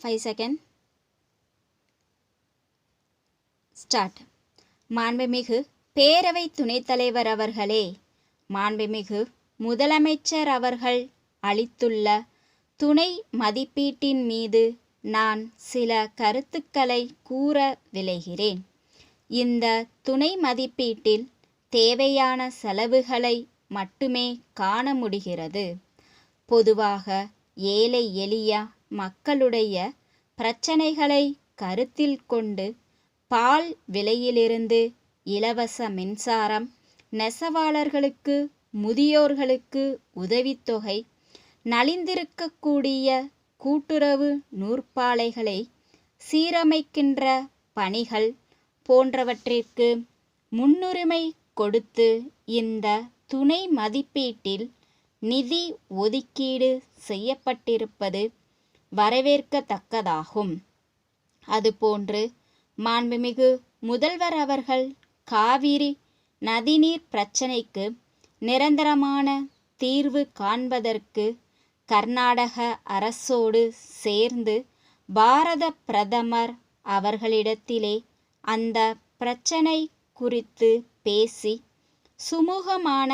5 second start. மாண்புமிகு பேரவை துணைத் தலைவர் அவர்களே, மாண்புமிகு முதலமைச்சர் அவர்கள் அளித்துள்ள துணை மதிப்பீட்டின் மீது நான் சில கருத்துக்களை கூற விளைகிறேன். இந்த துணை மதிப்பீட்டில் தேவையான செலவுகளை மட்டுமே காண முடிகிறது. பொதுவாக ஏழை எளிய மக்களுடைய பிரச்சனைகளை கருத்தில் கொண்டு பால் விலையிலிருந்து இலவச மின்சாரம், நெசவாளர்களுக்கு முதியோர்களுக்கு உதவித்தொகை, நலிந்திருக்கக்கூடிய கூட்டுறவு நூற்பாலைகளை சீரமைக்கின்ற பணிகள் போன்றவற்றிற்கு முன்னுரிமை கொடுத்து இந்த துணை மதிப்பீட்டில் நிதி ஒதுக்கீடு செய்யப்பட்டிருப்பது வரவேற்கத்தக்கதாகும். அதுபோன்று மாண்புமிகு முதல்வர் அவர்கள் காவிரி நதிநீர் பிரச்சினைக்கு நிரந்தரமான தீர்வு காண்பதற்கு கர்நாடக அரசோடு சேர்ந்து பாரத பிரதமர் அவர்களிடத்திலே அந்த பிரச்சனை குறித்து பேசி சுமூகமான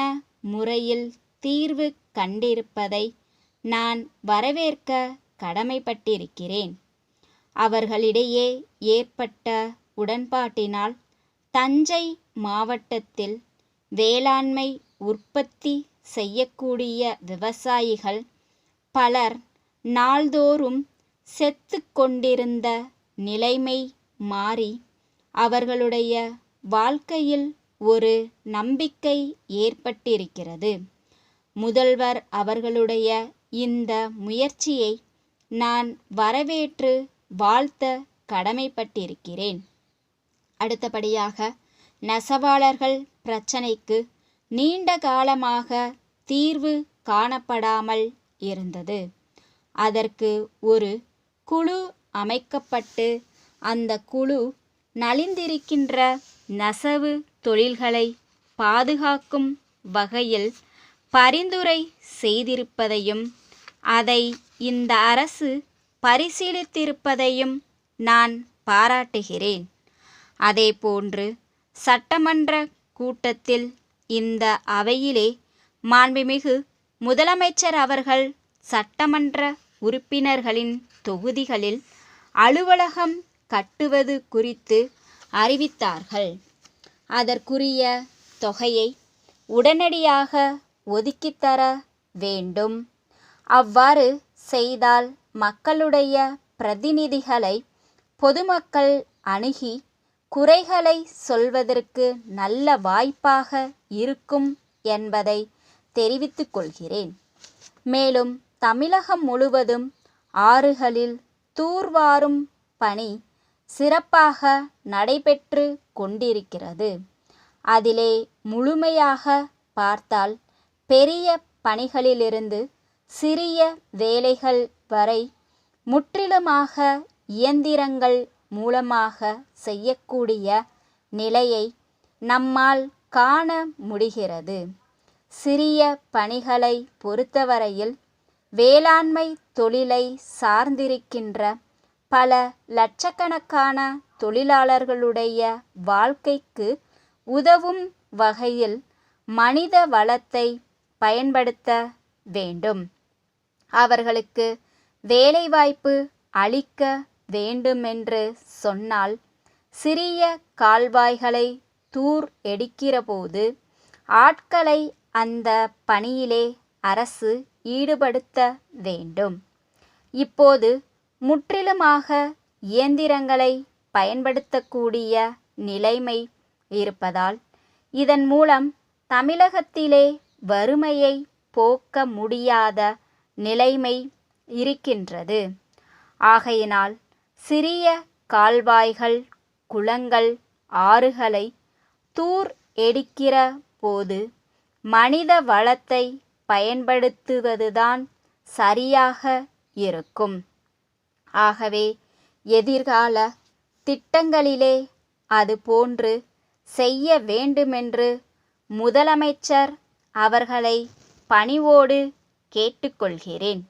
முறையில் தீர்வு கண்டிருப்பதை நான் வரவேற்க கடமைப்பட்டிருக்கிறேன். அவர்களிடையே ஏற்பட்ட உடன்பாட்டினால் தஞ்சை மாவட்டத்தில் வேளாண்மை உற்பத்தி செய்யக்கூடிய விவசாயிகள் பலர் நாள்தோறும் செத்து கொண்டிருந்த நிலைமை மாறி அவர்களுடைய வாழ்க்கையில் ஒரு நம்பிக்கை ஏற்பட்டிருக்கிறது. முதல்வர் அவர்களுடைய இந்த முயற்சியை நான் வரவேற்று வாழ்த்த கடமைப்பட்டிருக்கிறேன். அடுத்தபடியாக நெசவாளர்கள் பிரச்சனைக்கு நீண்ட காலமாக தீர்வு காணப்படாமல் இருந்தது. அதற்கு ஒரு குழு அமைக்கப்பட்டு அந்த குழு நலிந்திருக்கின்ற நெசவு தொழில்களை பாதுகாக்கும் வகையில் பரிந்துரை செய்திருப்பதையும் அதை இந்த அரசு பரிசீலித்திருப்பதையும் நான் பாராட்டுகிறேன். அதேபோன்று சட்டமன்ற கூட்டத்தில் இந்த அவையிலே மாண்புமிகு முதலமைச்சர் அவர்கள் சட்டமன்ற உறுப்பினர்களின் தொகுதிகளில் அலுவலகம் கட்டுவது குறித்து அறிவித்தார்கள். அதற்குரிய தொகையை உடனடியாக ஒதுக்கித்தர வேண்டும். அவ்வாறு செய்தால் மக்களுடைய பிரதிநிதிகளை பொதுமக்கள் அணுகி குறைகளை சொல்வதற்கு நல்ல வாய்ப்பாக இருக்கும் என்பதை தெரிவித்துக் கொள்கிறேன். மேலும் தமிழகம் முழுவதும் ஆறுகளில் தூர்வாரும் பணி சிறப்பாக நடைபெற்று கொண்டிருக்கிறது. அதிலே முழுமையாக பார்த்தால் பெரிய பணிகளிலிருந்து சிறிய வேலைகள் வரை முற்றிலுமாக இயந்திரங்கள் மூலமாக செய்யக்கூடிய நிலையை நம்மால் காண முடிகிறது. சிறிய பணிகளை பொறுத்தவரையில் வேளாண்மை தொழிலை சார்ந்திருக்கின்ற பல லட்சக்கணக்கான தொழிலாளர்களுடைய வாழ்க்கைக்கு உதவும் வகையில் மனித வளத்தை பயன்படுத்த வேண்டும். அவர்களுக்கு வேலைவாய்ப்பு அளிக்க வேண்டுமென்று சொன்னால் சிறிய கால்வாய்களை தூர் எடுக்கிறபோது ஆட்களை அந்த பணியிலே அரசு ஈடுபடுத்த வேண்டும். இப்போது முற்றிலுமாக இயந்திரங்களை பயன்படுத்தக்கூடிய நிலைமை இருப்பதால் இதன் மூலம் தமிழகத்திலே வறுமையை போக்க முடியாத நிலைமை இருக்கின்றது. ஆகையினால் சிறிய கால்வாய்கள், குளங்கள், ஆறுகளை தூர் எடுக்கிற போது மனித வளத்தை பயன்படுத்துவதுதான் சரியாக இருக்கும். ஆகவே எதிர்கால திட்டங்களிலே அதுபோன்று செய்ய வேண்டுமென்று முதலமைச்சர் அவர்களை பணிவோடு கேட்டுக்கொள்கிறேன்.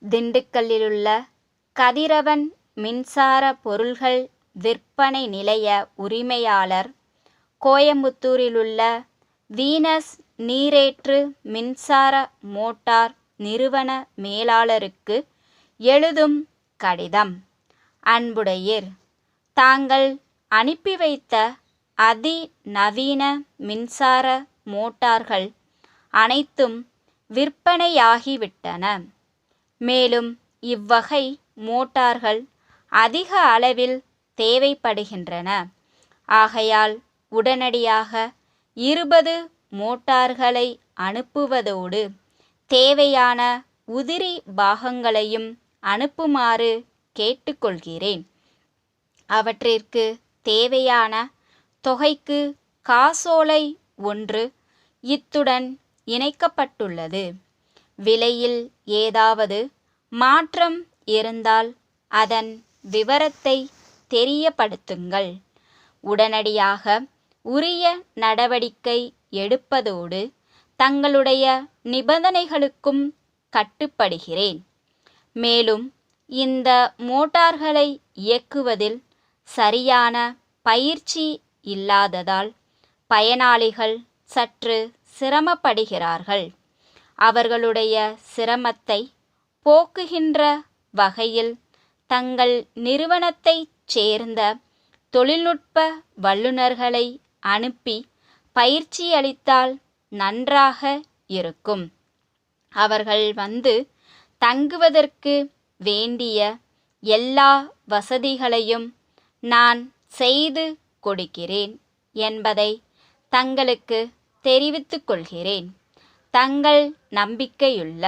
திண்டுக்கல்லிலுள்ள கதிரவன் மின்சார பொருள்கள் விற்பனை நிலைய உரிமையாளர், கோயம்புத்தூரிலுள்ள வீனஸ் நீரேற்று மின்சார மோட்டார் நிறுவன மேலாளருக்கு எழுதும் கடிதம். அன்புடையீர், தாங்கள் அனுப்பி வைத்த அதிநவீன மின்சார மோட்டார்கள் அனைத்தும் விற்பனையாகிவிட்டன. மேலும் இவ்வகை மோட்டார்கள் அதிக அளவில் தேவைப்படுகின்றன. ஆகையால் உடனடியாக 20 மோட்டார்களை அனுப்புவதோடு தேவையான உதிரி பாகங்களையும் அனுப்புமாறு கேட்டுக்கொள்கிறேன். அவற்றிற்கு தேவையான தொகைக்கு காசோலை ஒன்று இத்துடன் இணைக்கப்பட்டுள்ளது. விலையில் ஏதாவது மாற்றம் இருந்தால் அதன் விவரத்தை தெரியப்படுத்துங்கள். உடனடியாக உரிய நடவடிக்கை எடுப்பதோடு தங்களுடைய நிபந்தனைகளுக்கும் கட்டுப்படுகிறேன். மேலும் இந்த மோட்டார்களை இயக்குவதில் சரியான பயிற்சி இல்லாததால் பயனாளிகள் சற்று சிரமப்படுகிறார்கள். அவர்களுடைய சிரமத்தை போக்குகின்ற வகையில் தங்கள் நிறுவனத்தைச் சேர்ந்த தொழில்நுட்ப வல்லுநர்களை அனுப்பி பயிற்சி அளித்தால் நன்றாக இருக்கும். அவர்கள் வந்து தங்குவதற்கு வேண்டிய எல்லா வசதிகளையும் நான் செய்து கொடுக்கிறேன் என்பதை தங்களுக்கு தெரிவித்துக் கொள்கிறேன். தங்கள் நம்பிக்கையுள்ள